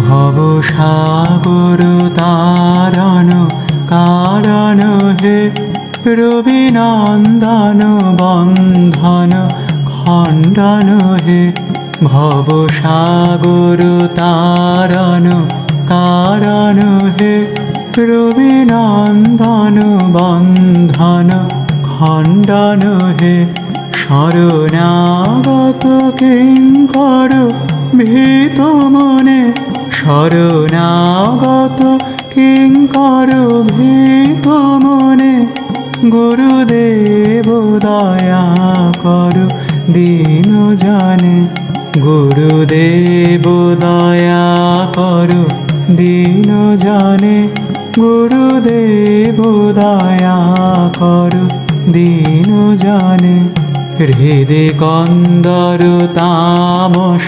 ভব সাগর তারণ কারণ হে রবিনন্দন বন্ধন খণ্ডন হে ভব সাগর তারণ কারণ হে রবিনন্দন বন্ধন খণ্ডন হে শরণাগত কিঙ্কর ভীত মনে শরণাগত কিঙ্কর ভীত মনে গুরুদেব দয়া কর দীন জানে গুরুদেব দয়া কর দীন জানে গুরুদেব দয়া কর দীন জানে হৃদে কন্দর তামস